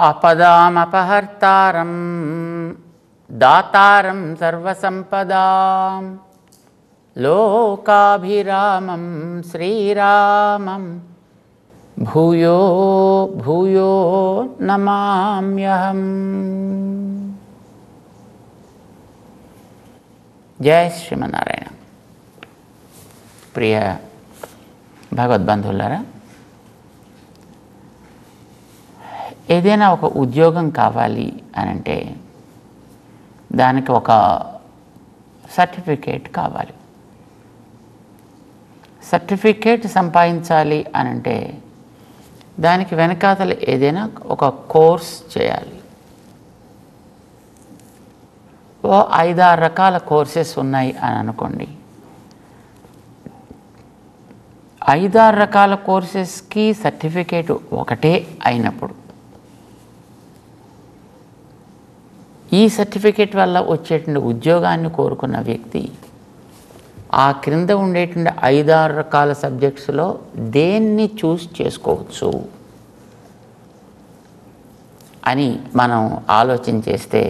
ఆపదామపహర్తారం దాతారం సర్వసంపదాం లోకాభిరామం శ్రీరామం భూయో భూయో నమామ్యహం. జయ శ్రీమన్నారాయణ. ప్రియ భగవద్బంధువులారా, ఏదైనా ఒక ఉద్యోగం కావాలి అని అంటే దానికి ఒక సర్టిఫికేట్ కావాలి. సర్టిఫికేట్ సంపాదించాలి అని అంటే దానికి వెనకాతల ఏదైనా ఒక కోర్స్ చేయాలి. ఓ 5-6 రకాల కోర్సెస్ ఉన్నాయి అని అనుకోండి. 5-6 రకాల కోర్సెస్కి సర్టిఫికేట్ ఒకటే అయినప్పుడు ఈ సర్టిఫికేట్ వల్ల వచ్చేటువంటి ఉద్యోగాన్ని కోరుకున్న వ్యక్తి ఆ క్రింద ఉండేటువంటి 5-6 రకాల సబ్జెక్ట్స్లో దేన్ని చూస్ చేసుకోవచ్చు అని మనం ఆలోచన చేస్తే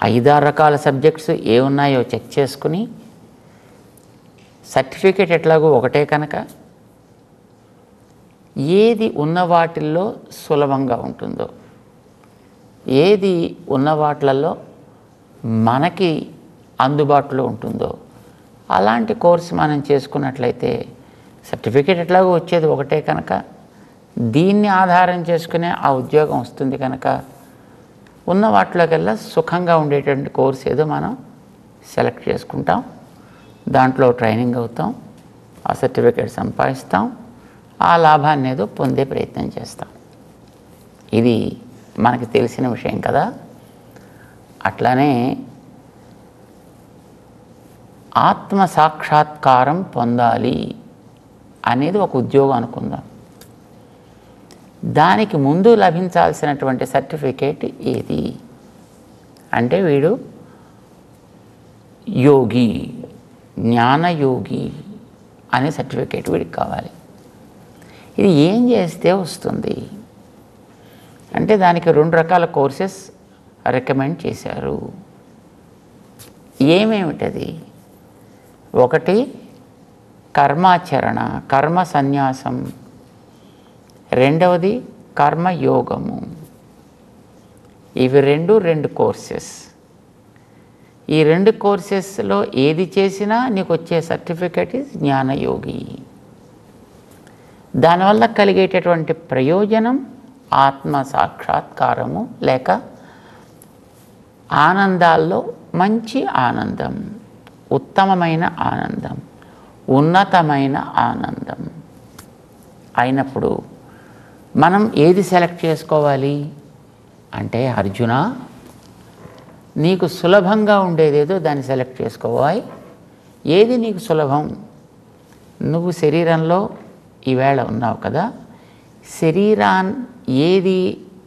5-6 రకాల సబ్జెక్ట్స్ ఏ ఉన్నాయో చెక్ చేసుకుని సర్టిఫికేట్ ఎట్లాగో ఒకటే కనుక ఏది ఉన్న వాటిల్లో సులభంగా ఉంటుందో, ఏది ఉన్న వాటిలలో మనకి అందుబాటులో ఉంటుందో అలాంటి కోర్సు మనం చేసుకున్నట్లయితే సర్టిఫికేట్ ఎట్లాగో వచ్చేది ఒకటే కనుక దీన్ని ఆధారం చేసుకునే ఆ ఉద్యోగం వస్తుంది కనుక ఉన్న వాటిలోకెల్లా సుఖంగా ఉండేటువంటి కోర్సు ఏదో మనం సెలెక్ట్ చేసుకుంటాం, దాంట్లో ట్రైనింగ్ అవుతాం, ఆ సర్టిఫికేట్ సంపాదిస్తాం, ఆ లాభాన్ని ఏదో పొందే ప్రయత్నం చేస్తాం. ఇది మనకి తెలిసిన విషయం కదా. అట్లానే ఆత్మ సాక్షాత్కారం పొందాలి అనేది ఒక ఉద్యోగం అనుకుందాం. దానికి ముందు లభించాల్సినటువంటి సర్టిఫికేట్ ఏది అంటే వీడు యోగి, జ్ఞానయోగి అనే సర్టిఫికేట్ వీడికి కావాలి. ఇది ఏం చేస్తే వస్తుంది అంటే దానికి 2 రకాల కోర్సెస్ రికమెండ్ చేశారు. ఏమేమిటది? ఒకటి కర్మాచరణ, కర్మ సన్యాసం. రెండవది కర్మయోగము. ఇవి 2 కోర్సెస్. ఈ 2 కోర్సెస్లో ఏది చేసినా నీకు వచ్చే సర్టిఫికేట్ ఇస్ జ్ఞానయోగి. దానివల్ల కలిగేటటువంటి ప్రయోజనం ఆత్మ సాక్షాత్కారము లేక ఆనందాల్లో మంచి ఆనందం, ఉత్తమమైన ఆనందం, ఉన్నతమైన ఆనందం అయినప్పుడు మనం ఏది సెలెక్ట్ చేసుకోవాలి అంటే అర్జున నీకు సులభంగా ఉండేదేదో దాన్ని సెలెక్ట్ చేసుకోవాలి. ఏది నీకు సులభం? నువ్వు శరీరంలో ఈవేళ ఉన్నావు కదా, శరీరాన్ని ఏది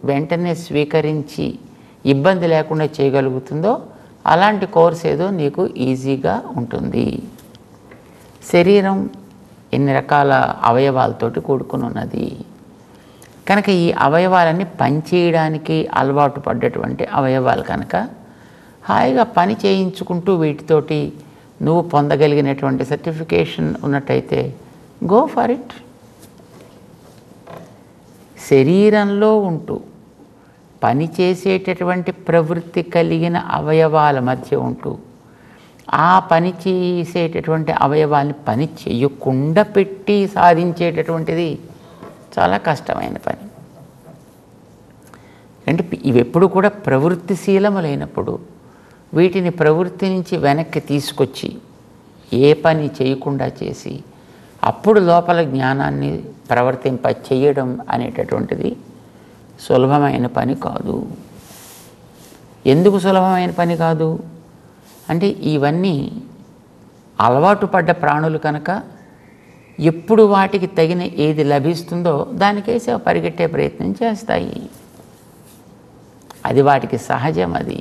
వెంటనే స్వీకరించి ఇబ్బంది లేకుండా చేయగలుగుతుందో అలాంటి కోర్స్ ఏదో నీకు ఈజీగా ఉంటుంది. శరీరం ఎన్ని రకాల అవయవాలతోటి కూడుకుని ఉన్నది కనుక ఈ అవయవాలన్నీ పనిచేయడానికి అలవాటు పడ్డటువంటి అవయవాలు కనుక హాయిగా పని చేయించుకుంటూ వీటితోటి నువ్వు పొందగలిగినటువంటి సర్టిఫికేషన్ ఉన్నట్టయితే గో ఫర్ ఇట్. శరీరంలో ఉంటూ పని చేసేటటువంటి ప్రవృత్తి కలిగిన అవయవాల మధ్య ఉంటూ ఆ పని చేసేటటువంటి అవయవాల్ని పని చేయకుండా పెట్టి సాధించేటటువంటిది చాలా కష్టమైన పని. అంటే ఇవి ఎప్పుడు కూడా ప్రవృత్తిశీలములైనప్పుడు వీటిని ప్రవృత్తి నుంచి వెనక్కి తీసుకొచ్చి ఏ పని చేయకుండా చేసి అప్పుడు లోపల జ్ఞానాన్ని ప్రవర్తింప చేయడం అనేటటువంటిది సులభమైన పని కాదు. ఎందుకు సులభమైన పని కాదు అంటే ఇవన్నీ అలవాటు పడ్డ ప్రాణులు కనుక ఎప్పుడు వాటికి తగిన ఏది లభిస్తుందో దానికేసే పరిగెట్టే ప్రయత్నం చేస్తాయి. అది వాటికి సహజం. అది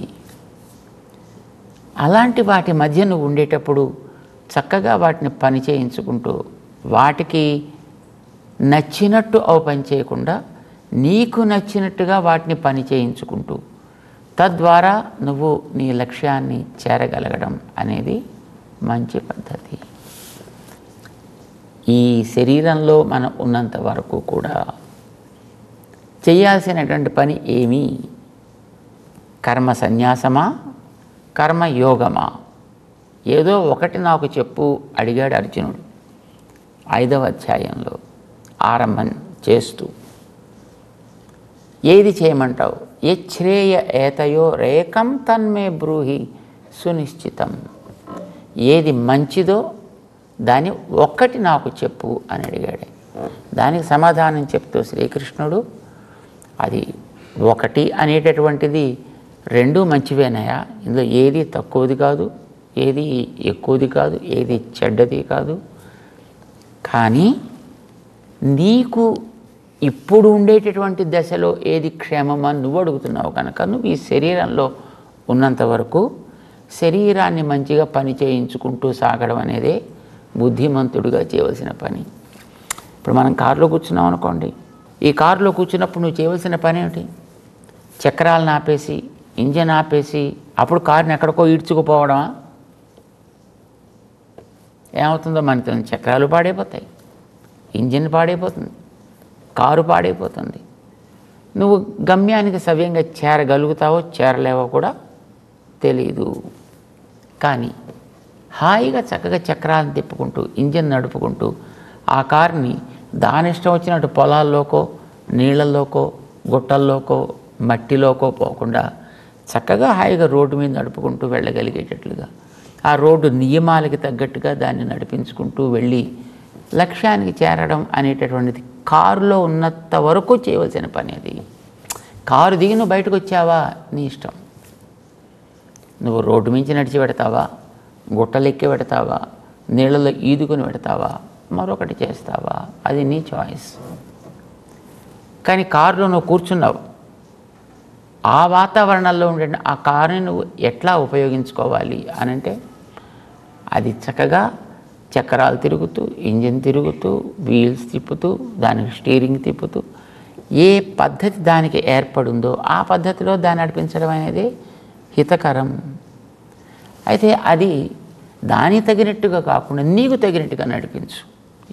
అలాంటి వాటి మధ్య నువ్వు ఉండేటప్పుడు చక్కగా వాటిని పని చేయించుకుంటూ వాటికి నచ్చినట్టు అవి పని చేయకుండా నీకు నచ్చినట్టుగా వాటిని పని చేయించుకుంటూ తద్వారా నువ్వు నీ లక్ష్యాన్ని చేరగలగడం అనేది మంచి పద్ధతి. ఈ శరీరంలో మనం ఉన్నంత వరకు కూడా చేయాల్సినటువంటి పని ఏమీ కర్మ సన్యాసమా, కర్మ యోగమా, ఏదో ఒకటి నాకు చెప్పు అడిగాడు అర్జునుడు 5వ అధ్యాయంలో ఆరంభం చేస్తూ. ఏది చేయమంటావు? యచ్ఛ్రేయ ఏతయో రేకం తన్మే బ్రూహి సునిశ్చితం. ఏది మంచిదో దాన్ని ఒక్కటి నాకు చెప్పు అని అడిగాడు. దానికి సమాధానం చెప్తూ శ్రీకృష్ణుడు అది ఒకటి అనేటటువంటిది రెండూ మంచివేనాయా, ఇందులో ఏది తక్కువది కాదు, ఏది ఎక్కువది కాదు, ఏది చెడ్డది కాదు. కానీ నీకు ఇప్పుడు ఉండేటటువంటి దశలో ఏది క్షేమమని నువ్వు అడుగుతున్నావు కనుక నువ్వు ఈ శరీరంలో ఉన్నంత వరకు శరీరాన్ని మంచిగా పని చేయించుకుంటూ సాగడం అనేదే బుద్ధిమంతుడిగా చేయవలసిన పని. ఇప్పుడు మనం కారులో కూర్చున్నాం అనుకోండి, ఈ కారులో కూర్చున్నప్పుడు నువ్వు చేయవలసిన పని ఏమిటి? చక్రాలను ఆపేసి ఇంజన్ ఆపేసి అప్పుడు కారుని ఎక్కడికో ఈడ్చుకుపోవడమా? ఏమవుతుందో మనకి చక్రాలు పాడైపోతాయి, ఇంజిన్ పాడైపోతుంది, కారు పాడైపోతుంది. నువ్వు గమ్యానికి సవ్యంగా చేరగలుగుతావో చేరలేవో కూడా తెలీదు. కానీ హాయిగా చక్కగా చక్రాలను తిప్పుకుంటూ ఇంజిన్ నడుపుకుంటూ ఆ కారుని దాని ఇష్టం వచ్చినట్టు పొలాల్లోకో నీళ్ళల్లోకో గుట్టల్లోకో మట్టిలోకో పోకుండా చక్కగా హాయిగా రోడ్డు మీద నడుపుకుంటూ వెళ్ళగలిగేటట్లుగా ఆ రోడ్డు నియమాలకి తగ్గట్టుగా దాన్ని నడిపించుకుంటూ వెళ్ళి లక్ష్యానికి చేరడం అనేటటువంటిది కారులో ఉన్నంత వరకు చేయవలసిన పని. అది కారు దిగి నువ్వు బయటకు వచ్చావా నీ ఇష్టం. నువ్వు రోడ్డు మించి నడిచి పెడతావా, గుట్టలెక్కి పెడతావా, నీళ్ళలో ఈదుకొని పెడతావా, మరొకటి చేస్తావా, అది నీ చాయిస్. కానీ కారులో నువ్వు కూర్చున్నావు, ఆ వాతావరణంలో ఉండే ఆ కారుని నువ్వు ఎట్లా ఉపయోగించుకోవాలి అని అంటే అది చక్కగా చక్రాలు తిరుగుతూ ఇంజిన్ తిరుగుతూ వీల్స్ తిప్పుతూ దానికి స్టీరింగ్ తిప్పుతూ ఏ పద్ధతి దానికి ఏర్పడిందో ఆ పద్ధతిలో దాన్ని నడిపించడం అనేది హితకరం. అయితే అది దానికి తగినట్టుగా కాకుండా నీకు తగినట్టుగా నడిపించు.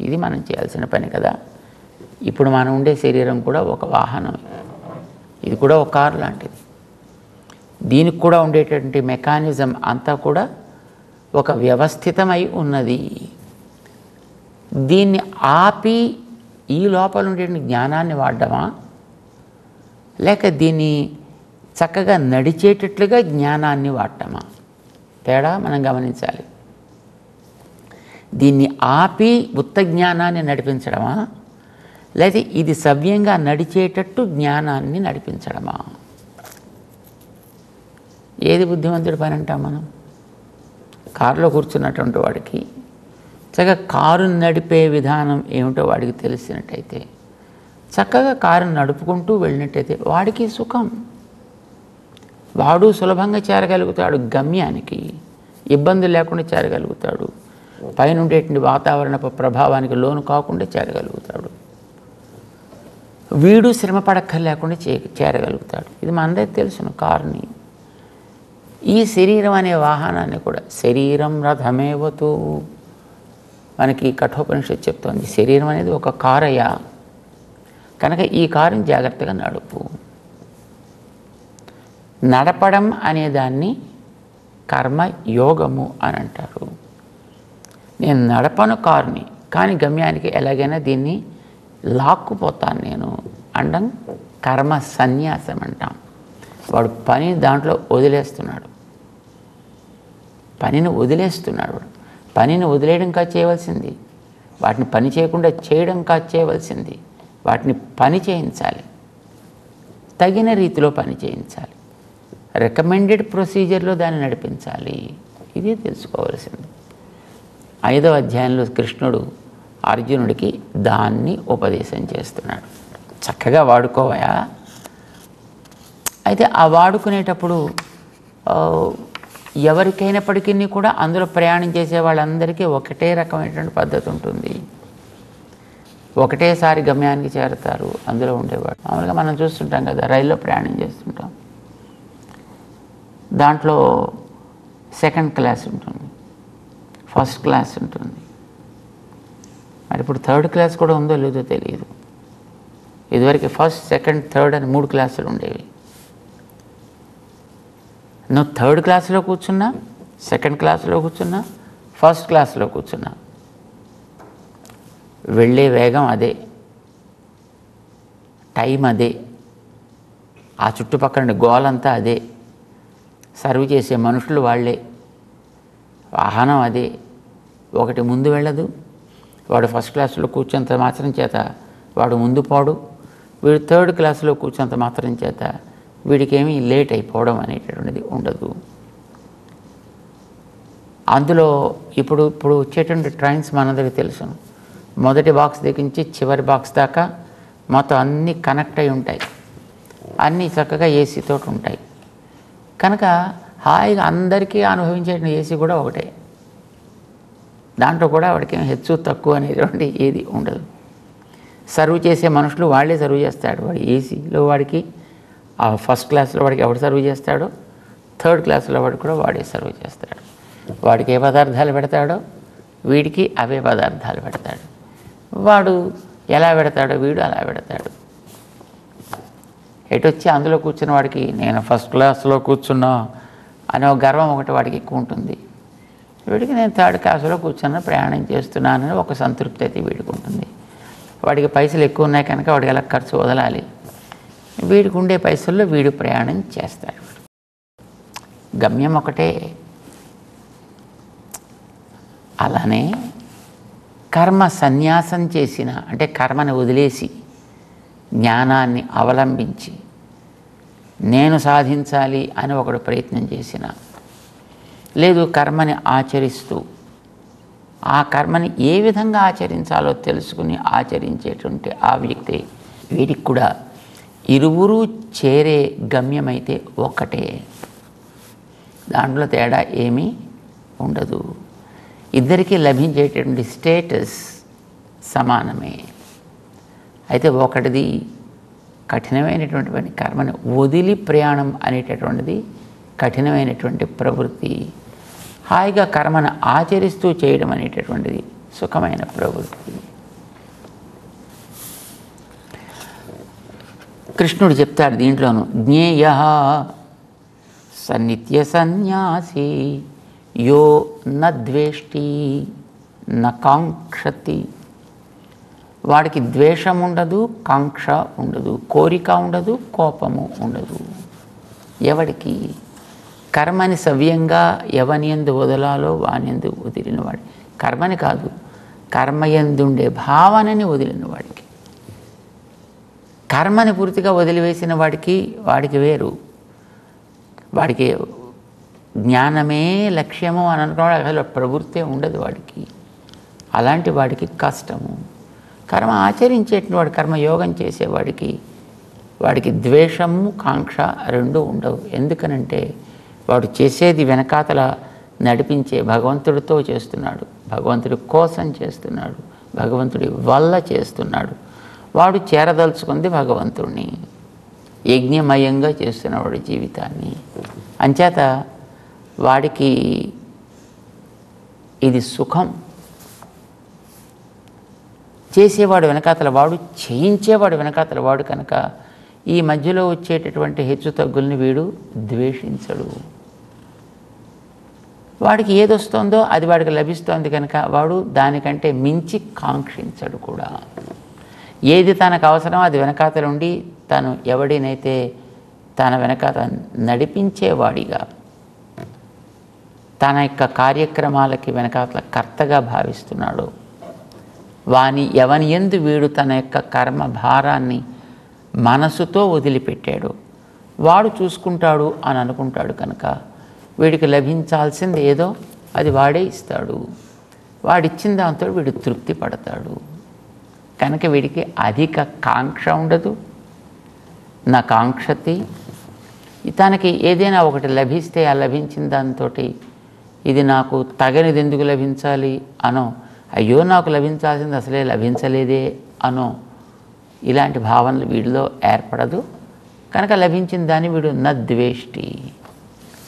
ఇది మనం చేయాల్సిన పని కదా. ఇప్పుడు మనం ఉండే శరీరం కూడా ఒక వాహనం, ఇది కూడా ఒక కారు లాంటిది. దీనికి కూడా ఉండేటటువంటి మెకానిజం అంతా కూడా ఒక వ్యవస్థితమై ఉన్నది. దీన్ని ఆపి ఈ లోపల ఉండే జ్ఞానాన్ని వాడడమా, లేక దీన్ని చక్కగా నడిచేటట్లుగా జ్ఞానాన్ని వాడటమా? తేడా మనం గమనించాలి. దీన్ని ఆపి ఉత్త జ్ఞానాన్ని నడిపించడమా, లేదా ఇది సవ్యంగా నడిచేటట్టు జ్ఞానాన్ని నడిపించడమా? ఏది బుద్ధిమంతుడి పని అంటాం మనం? కారులో కూర్చున్నటువంటి వాడికి చక్కగా కారుని నడిపే విధానం ఏమిటో వాడికి తెలిసినట్టయితే, చక్కగా కారుని నడుపుకుంటూ వెళ్ళినట్టయితే వాడికి సుఖం. వాడు సులభంగా చేరగలుగుతాడు గమ్యానికి, ఇబ్బంది లేకుండా చేరగలుగుతాడు, పైన ఉండేటువంటి వాతావరణ ప్రభావానికి లోను కాకుండా చేరగలుగుతాడు. వీడు శ్రమ పడక్కర్లేకుండా చేరగలుగుతాడు. ఇది మనందరికీ తెలుసును. కారుని, ఈ శరీరం అనే వాహనాన్ని కూడా శరీరం రథమేవతు మనకి కఠోపనిషత్తు చెప్తోంది. శరీరం అనేది ఒక కారయ్యా, కనుక ఈ కారుని జాగ్రత్తగా నడుపు. నడపడం అనేదాన్ని కర్మయోగము అని అంటారు. నేను నడపను కారుని, కానీ గమ్యానికి ఎలాగైనా దీన్ని లాక్కుపోతాను నేను అనడం కర్మ సన్యాసం అంటాం. వాడు పని దాంట్లో వదిలేస్తున్నాడు, పనిని వదిలేస్తున్నాడు. పనిని వదిలేయడం కాదు చేయవలసింది, వాటిని పని చేయకుండా చేయడం కాదు చేయవలసింది. వాటిని పని చేయించాలి, తగిన రీతిలో పని చేయించాలి, రికమెండెడ్ ప్రొసీజర్లో దాన్ని నడిపించాలి. ఇది తెలుసుకోవాల్సింది. 5వ అధ్యాయంలో కృష్ణుడు అర్జునుడికి దాన్ని ఉపదేశం చేస్తున్నాడు. చక్కగా వాడుకోవయా. అయితే ఆ వాడుకునేటప్పుడు ఎవరికైనప్పటికీ కూడా అందులో ప్రయాణం చేసే వాళ్ళందరికీ ఒకటే రకమైనటువంటి పద్ధతి ఉంటుంది. ఒకటేసారి గమ్యానికి చేరతారు అందులో ఉండేవాడు. మామూలుగా మనం చూస్తుంటాం కదా, రైల్లో ప్రయాణం చేస్తుంటాం, దాంట్లో సెకండ్ క్లాస్ ఉంటుంది, ఫస్ట్ క్లాస్ ఉంటుంది. మరి ఇప్పుడు థర్డ్ క్లాస్ కూడా ఉందో లేదో తెలియదు. ఇదివరకు ఫస్ట్, సెకండ్, థర్డ్ అని 3 క్లాసులు ఉండేవి. నువ్వు థర్డ్ క్లాస్లో కూర్చున్నా, సెకండ్ క్లాస్లో కూర్చున్నా, ఫస్ట్ క్లాస్లో కూర్చున్నా వెళ్ళే వేగం అదే, టైం అదే, ఆ చుట్టుపక్కల గోలంతా అదే, సర్వ్ చేసే మనుషులు వాళ్ళే, వాహనం అదే. ఒకటి ముందు వెళ్ళదు, వాడు ఫస్ట్ క్లాస్లో కూర్చున్నంత మాత్రం చేత వాడు ముందు పోడు, వీడు థర్డ్ క్లాస్లో కూర్చున్నంత మాత్రం చేత వీడికేమీ లేట్ అయిపోవడం అనేటటువంటిది ఉండదు. అందులో ఇప్పుడు వచ్చేటువంటి ట్రైన్స్ మనందరికీ తెలుసును. మొదటి బాక్స్ దగ్గర నుంచి చివరి బాక్స్ దాకా మొత్తం అన్నీ కనెక్ట్ అయి ఉంటాయి, అన్నీ చక్కగా ఏసీతో ఉంటాయి. కనుక హాయిగా అందరికీ అనుభవించే ఏసీ కూడా ఒకటే, దాంట్లో కూడా వాడికి హెచ్చు తక్కువ అనేటువంటి ఏది ఉండదు. సర్వ్ చేసే మనుషులు వాళ్ళే సర్వ్ చేస్తాడు. వాడి ఏసీలో వాడికి, ఆ ఫస్ట్ క్లాస్లో వాడికి ఎవడు సర్వ్ చేస్తాడో, థర్డ్ క్లాస్లో వాడికి కూడా వాడే సర్వ్ చేస్తాడు. వాడికి ఏ పదార్థాలు పెడతాడో వీడికి అవే పదార్థాలు పెడతాడు. వాడు ఎలా పెడతాడో వీడు అలా పెడతాడు. ఎటొచ్చి అందులో కూర్చున్న వాడికి నేను ఫస్ట్ క్లాస్లో కూర్చున్నా అనే ఒక గర్వం ఒకటి వాడికి ఎక్కువ ఉంటుంది. వీడికి నేను థర్డ్ క్లాస్లో కూర్చున్నా, ప్రయాణం చేస్తున్నానని ఒక సంతృప్తి అయితే వీడికి ఉంటుంది. వాడికి పైసలు ఎక్కువ ఉన్నాయి కనుక వాడికి ఎలా ఖర్చు వదలాలి, వీడికి ఉండే పైసల్లో వీడు ప్రయాణం చేస్తాడు. గమ్యం ఒకటే. అలానే కర్మ సన్యాసం చేసిన, అంటే కర్మని వదిలేసి జ్ఞానాన్ని అవలంబించి నేను సాధించాలి అని ఒకడు ప్రయత్నం చేసిన, లేదు కర్మని ఆచరిస్తూ ఆ కర్మని ఏ విధంగా ఆచరించాలో తెలుసుకుని ఆచరించేటువంటి ఆ వ్యక్తి, వీడికి కూడా ఇరువురు చేరే గమ్యమైతే ఒక్కటే, దాంట్లో తేడా ఏమీ ఉండదు. ఇద్దరికీ లభించేటటువంటి స్టేటస్ సమానమే. అయితే ఒకటిది కఠినమైనటువంటి పని, కర్మని వదిలి ప్రయాణం అనేటటువంటిది కఠినమైనటువంటి ప్రవృత్తి. హాయిగా కర్మను ఆచరిస్తూ చేయడం అనేటటువంటిది సుఖమైన ప్రవృత్తి. కృష్ణుడు చెప్తాడు దీంట్లోనూ, జ్ఞేయ సన్నిత్య సన్యాసి యో న ద్వేష్టి న కాంక్షతి. వాడికి ద్వేషం ఉండదు, కాంక్ష ఉండదు, కోరిక ఉండదు, కోపము ఉండదు. ఎవడికి కర్మని సవ్యంగా ఎవనియందు వదలాలో వానియందు వదిలినవాడు, కర్మని కాదు కర్మయందుండే భావనని వదిలిన వాడికి. కర్మని పూర్తిగా వదిలివేసిన వాడికి వేరు, వాడికి జ్ఞానమే లక్ష్యము అని అనుకున్నాడు, అసలు ప్రవృత్తే ఉండదు వాడికి. అలాంటి వాడికి కష్టము. కర్మ ఆచరించేటువంటి వాడు, కర్మయోగం చేసేవాడికి వాడికి ద్వేషము కాంక్ష రెండు ఉండవు. ఎందుకనంటే వాడు చేసేది వెనకాతల నడిపించే భగవంతుడితో చేస్తున్నాడు, భగవంతుడి కోసం చేస్తున్నాడు, భగవంతుడి వల్ల చేస్తున్నాడు. వాడు చేరదలుచుకుంది భగవంతుడిని, యజ్ఞమయంగా చేస్తున్నవాడు జీవితాన్ని. అంచేత వాడికి ఇది సుఖం. చేసేవాడు వెనకాతల వాడు, చేయించేవాడు వెనకాతల వాడు కనుక ఈ మధ్యలో వచ్చేటటువంటి హెచ్చు తగ్గుల్ని వీడు ద్వేషించడు. వాడికి ఏదొస్తుందో అది వాడికి లభిస్తోంది కనుక వాడు దానికంటే మించి కాంక్షించడు కూడా. ఏది తనకు అవసరమో అది వెనకాతల ఉండి తను ఎవడినైతే తన వెనకాత నడిపించేవాడిగా, తన యొక్క కార్యక్రమాలకి వెనకాతల కర్తగా భావిస్తున్నాడు, వాని ఎవని యందు వీడు తన యొక్క కర్మ భారాన్ని మనసుతో వదిలిపెట్టాడు, వాడు చూసుకుంటాడు అని అనుకుంటాడు కనుక వీడికి లభించాల్సింది ఏదో అది వాడే ఇస్తాడు. వాడిచ్చిన దాంతో వీడు తృప్తి పడతాడు కనుక వీడికి అధిక కాంక్ష ఉండదు. నా కాంక్షతి, తనకి ఏదైనా ఒకటి లభిస్తే ఆ లభించిన దాంతో ఇది నాకు తగనిది ఎందుకు లభించాలి అనో, అయ్యో నాకు లభించాల్సింది అసలే లభించలేదే అనో ఇలాంటి భావనలు వీడిలో ఏర్పడదు. కనుక లభించిన దాన్ని వీడు నద్వేష్టి,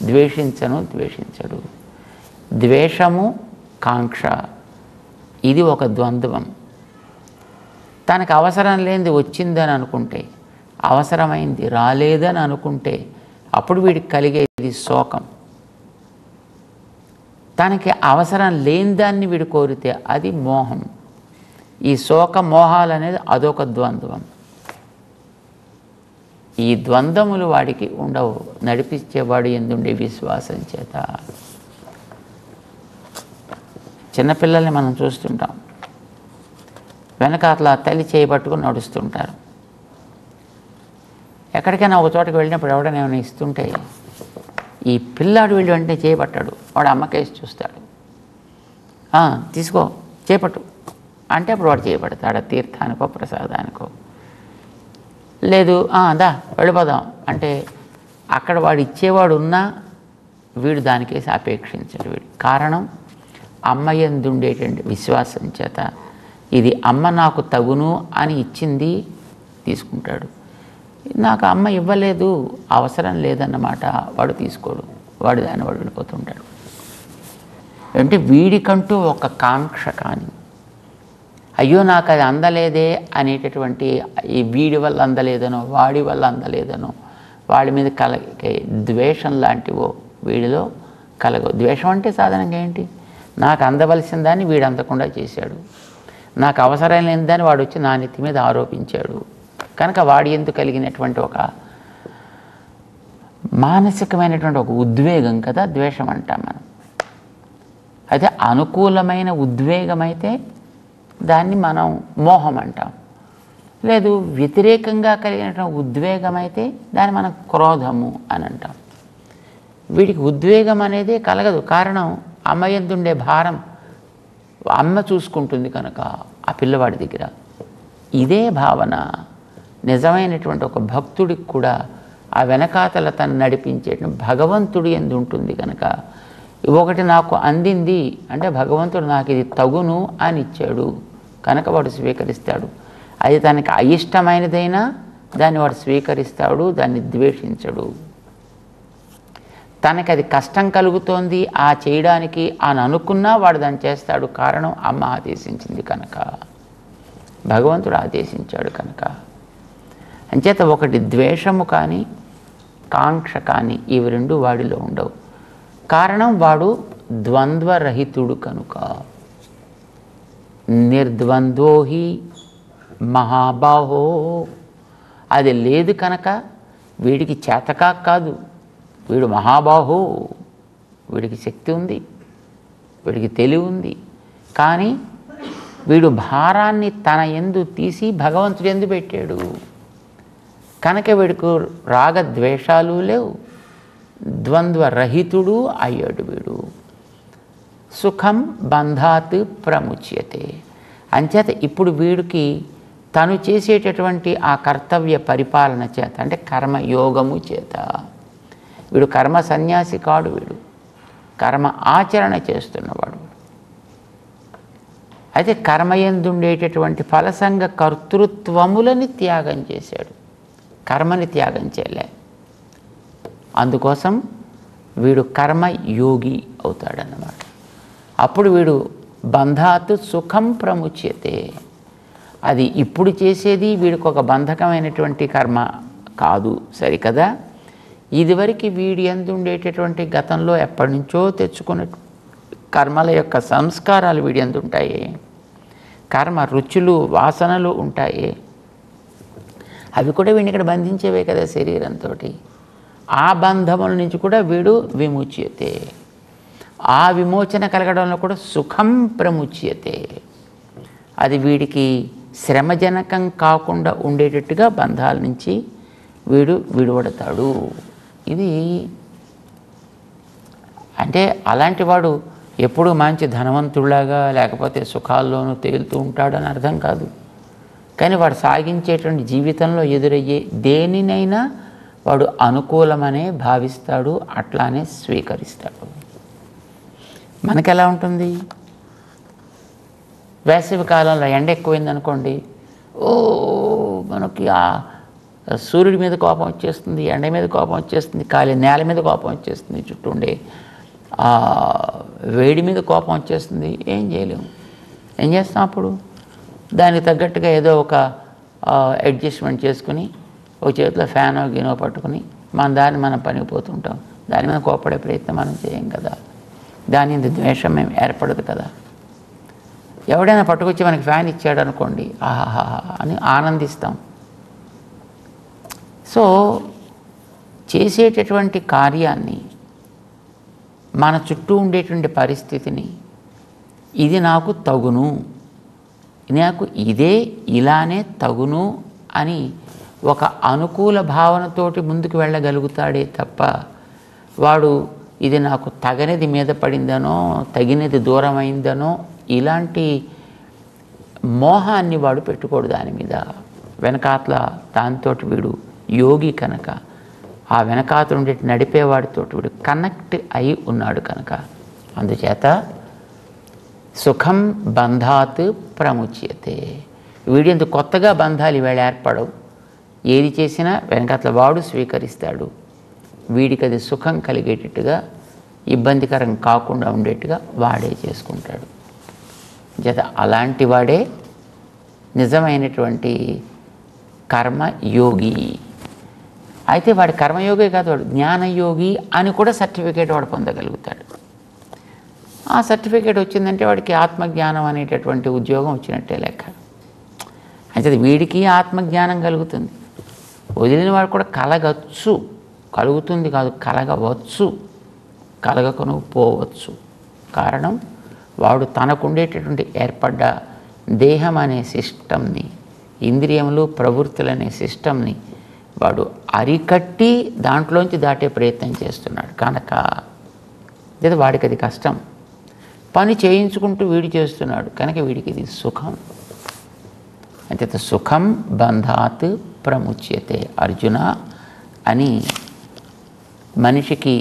ద్వేషించడు. ద్వేషము కాంక్ష ఇది ఒక ద్వంద్వం. తనకు అవసరం లేనిది వచ్చిందని అనుకుంటే, అవసరమైంది రాలేదని అనుకుంటే అప్పుడు వీడికి కలిగేది శోకం. తనకి అవసరం లేని దాన్ని వీడు కోరితే అది మోహం. ఈ శోక మోహాలు అనేది అదొక ద్వంద్వం. ఈ ద్వంద్వములు వాడికి ఉండవు నడిపించేవాడు ఎందుండే విశ్వాసం చేత. చిన్నపిల్లల్ని మనం చూస్తుంటాం, వెనకాతల తల్లి చేయబట్టుకుని నడుస్తుంటారు. ఎక్కడికైనా ఒక చోటకి వెళ్ళినప్పుడు ఎవడైనా ఏమైనా ఇస్తుంటే ఈ పిల్లాడు వీళ్ళు వెంటనే చేయబట్టాడు, వాడు అమ్మకేసి చూస్తాడు, తీసుకో చేపట్టు అంటే అప్పుడు వాడు చేయబడతాడు. తీర్థానికో ప్రసాదానికో. లేదు దా వెళ్ళిపోదాం అంటే అక్కడ వాడు ఇచ్చేవాడు ఉన్నా వీడు దానికేసి అపేక్షించడు. వీడు కారణం అమ్మ యందుండేటువంటి విశ్వాసం చేత ఇది అమ్మ నాకు తగును అని ఇచ్చింది తీసుకుంటాడు. నాకు అమ్మ ఇవ్వలేదు అవసరం లేదన్నమాట వాడు తీసుకోడు, వాడు దాన్ని వాడు వెళ్ళిపోతుంటాడు. అంటే వీడికంటూ ఒక కాంక్ష కానీ అయ్యో నాకు అది అందలేదే అనేటటువంటి ఈ వీడి వల్ల అందలేదనో వాడి వల్ల అందలేదనో వాడి మీద కలిగే ద్వేషం లాంటివో వీడిలో కలగవు. ద్వేషం అంటే సాధారణంగా ఏంటి, నాకు అందవలసిన దాన్ని వీడు అందకుండా చేశాడు, నాకు అవసరం లేని దాన్ని వాడు వచ్చి నా నెత్తి మీద ఆరోపించాడు. కనుక వాడి ఎందుకు కలిగినటువంటి ఒక మానసికమైనటువంటి ఒక ఉద్వేగం కదా ద్వేషం అంటాం మనం. అయితే అనుకూలమైన ఉద్వేగం అయితే దాన్ని మనం మోహం అంటాం. లేదు వ్యతిరేకంగా కలిగినటువంటి ఉద్వేగం అయితే దాన్ని మనం క్రోధము అని అంటాం. వీడికి ఉద్వేగం అనేది కలగదు. కారణం అమ్మ యందుండే భారం అమ్మ చూసుకుంటుంది కనుక ఆ పిల్లవాడి దగ్గర. ఇదే భావన నిజమైనటువంటి ఒక భక్తుడికి కూడా ఆ వెనకాతల తను నడిపించే భగవంతుడి యందు ఉంటుంది కనుక ఒకటి నాకు అందింది అంటే భగవంతుడు నాకు ఇది తగును అని ఇచ్చాడు కనుక వాడు స్వీకరిస్తాడు. అది తనకి అయిష్టమైనదైనా దాన్ని వాడు స్వీకరిస్తాడు, దాన్ని ద్వేషించడు. తనకి అది కష్టం కలుగుతోంది ఆ చేయడానికి అని అనుకున్నా వాడు దాన్ని చేస్తాడు. కారణం అమ్మ ఆదేశించింది కనుక, భగవంతుడు ఆదేశించాడు కనుక. అంచేత ఒకటి ద్వేషము కానీ కాంక్ష కానీ ఇవి రెండు వాడిలో ఉండవు. కారణం వాడు ద్వంద్వరహితుడు కనుక. నిర్ద్వంద్వో హి మహాబాహో, అది లేదు కనుక వీడికి చేతకా కాదు, వీడు మహాబాహో, వీడికి శక్తి ఉంది, వీడికి తెలివి ఉంది. కానీ వీడు భారాన్ని తన యందు తీసి భగవంతుడి యందు పెట్టాడు కనుక వీడికి రాగద్వేషాలు లేవు, ద్వంద్వరహితుడు అయ్యాడు వీడు. సుఖం బంధాత్ ప్రముచ్యతే. అంచేత ఇప్పుడు వీడికి తను చేసేటటువంటి ఆ కర్తవ్య పరిపాలన చేత అంటే కర్మయోగము చేత, వీడు కర్మ సన్యాసి కాడు, వీడు కర్మ ఆచరణ చేస్తున్నవాడు. అయితే కర్మయందుండేటటువంటి ఫలసంగ కర్తృత్వములని త్యాగం చేశాడు, కర్మని త్యాగం చేయలే. అందుకోసం వీడు కర్మయోగి అవుతాడన్నమాట. అప్పుడు వీడు బంధాత్ సుఖం ప్రముచ్యతే. అది ఇప్పుడు చేసేది వీడికి ఒక బంధకమైనటువంటి కర్మ కాదు, సరికదా. ఇదివరకు వీడి యందు ఉండేటటువంటి గతంలో ఎప్పటి నుంచో తెచ్చుకున్న కర్మల యొక్క సంస్కారాలు వీడి యందు ఉంటాయి, కర్మ రుచులు వాసనలు ఉంటాయి. అవి కూడా వీడిని ఇక్కడ బంధించేవే కదా శరీరంతో. ఆ బంధముల నుంచి కూడా వీడు విముచ్యతే. ఆ విమోచన కలగడంలో కూడా సుఖం ప్రముచ్యతే. అది వీడికి శ్రమజనకం కాకుండా ఉండేటట్టుగా బంధాల నుంచి వీడు విడువడతాడు. ఇది అంటే అలాంటి వాడు ఎప్పుడూ మంచి ధనవంతుడిలాగా లేకపోతే సుఖాల్లోనూ తేలుతూ ఉంటాడని అర్థం కాదు. కానీ వాడు సాగించేటువంటి జీవితంలో ఎదురయ్యే దేనినైనా వాడు అనుకూలమనే భావిస్తాడు, అట్లానే స్వీకరిస్తాడు. మనకెలా ఉంటుంది, వేసవి కాలంలో ఎండ ఎక్కువైందనుకోండి, ఓ మనకి ఆ సూర్యుడి మీద కోపం వచ్చేస్తుంది, ఎండ మీద కోపం వచ్చేస్తుంది, కాలి నేల మీద కోపం వచ్చేస్తుంది, చుట్టూ ఉండే వేడి మీద కోపం వచ్చేస్తుంది. ఏం చేయలేము. ఏం చేస్తాం అప్పుడు? దానికి తగ్గట్టుగా ఏదో ఒక అడ్జస్ట్మెంట్ చేసుకుని ఒక చేతిలో ఫ్యానో గినో పట్టుకుని మన దాన్ని మనం పనిపోతుంటాం. దాని మీద కోపడే ప్రయత్నం మనం చేయం కదా. దాని మీద ద్వేషం మేము ఏర్పడదు కదా. ఎవడైనా పట్టుకొచ్చి మనకి ఫ్యాన్ ఇచ్చాడు అనుకోండి, ఆహాహా అని ఆనందిస్తాం. సో చేసేటటువంటి కార్యాన్ని, మన చుట్టూ ఉండేటువంటి పరిస్థితిని, ఇది నాకు తగును, నాకు ఇదే ఇలానే తగును అని ఒక అనుకూల భావనతోటి ముందుకు వెళ్ళగలుగుతాడే తప్ప, వాడు ఇది నాకు తగనిది మీద పడిందనో తగినది దూరమైందనో ఇలాంటి మోహాన్ని వాడు పెట్టుకోడు దాని మీద. వెనకాతల దాంతో వీడు యోగి కనుక, ఆ వెనకాతల ఉండే నడిపేవాడితో వీడు కనెక్ట్ అయి ఉన్నాడు కనుక, అందుచేత సుఖం బంధాత్ ప్రముచ్యతే. వీడింత కొత్తగా బంధాలు ఈవేళ ఏర్పడవు. ఏది చేసినా వెనకాతల వాడు స్వీకరిస్తాడు. వీడికి అది సుఖం కలిగేటట్టుగా, ఇబ్బందికరం కాకుండా ఉండేట్టుగా వాడే చేసుకుంటాడు. జత అలాంటి వాడే నిజమైనటువంటి కర్మయోగి. అయితే వాడి కర్మయోగి కాదు, వాడు జ్ఞానయోగి అని కూడా సర్టిఫికేట్ వాడు పొందగలుగుతాడు. ఆ సర్టిఫికేట్ వచ్చిందంటే వాడికి ఆత్మజ్ఞానం అనేటటువంటి ఉద్యోగం వచ్చినట్టే లెక్క. అయితే వీడికి ఆత్మజ్ఞానం కలుగుతుంది. వదిలిన వాడు కూడా కలగచ్చు, కలుగుతుంది కాదు, కలగవచ్చు, కలగకను పోవచ్చు. కారణం వాడు తనకుండేటటువంటి ఏర్పడ్డ దేహం అనే సిస్టమ్ని, ఇంద్రియములు ప్రవృత్తులు అనే సిస్టమ్ని వాడు అరికట్టి దాంట్లోంచి దాటే ప్రయత్నం చేస్తున్నాడు కనుక లేదా వాడికి అది కష్టం. పని చేయించుకుంటూ వీడు చేస్తున్నాడు కనుక వీడికి ఇది సుఖం. అంతే సుఖం బంధాత్ ప్రముచ్యతే అర్జున అని మనిషికి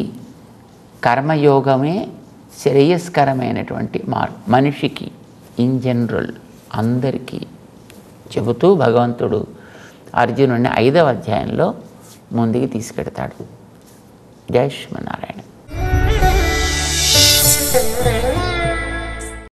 కర్మయోగమే శ్రేయస్కరమైనటువంటి మార్గం. మనిషికి ఇన్ జనరల్ అందరికీ చెబుతూ భగవంతుడు అర్జునుడిని 5వ అధ్యాయంలో ముందుకు తీసుకెడతాడు. జై శ్రీమన్నారాయణ.